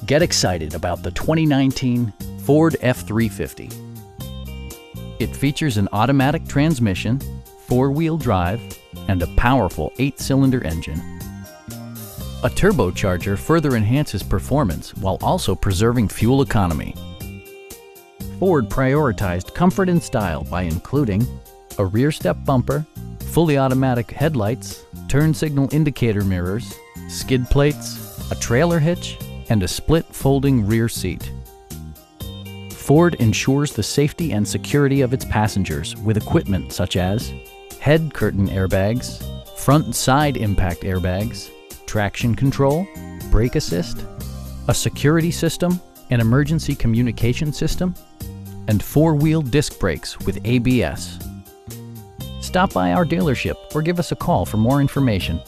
Get excited about the 2019 Ford F-350. It features an automatic transmission, four-wheel drive, and a powerful 8-cylinder engine. A turbocharger further enhances performance while also preserving fuel economy. Ford prioritized comfort and style by including a rear step bumper, fully automatic headlights, turn signal indicator mirrors, skid plates, a trailer hitch, and a split folding rear seat. Ford ensures the safety and security of its passengers with equipment such as head curtain airbags, front and side impact airbags, traction control, brake assist, a security system, an emergency communication system, and four-wheel disc brakes with ABS. Stop by our dealership or give us a call for more information.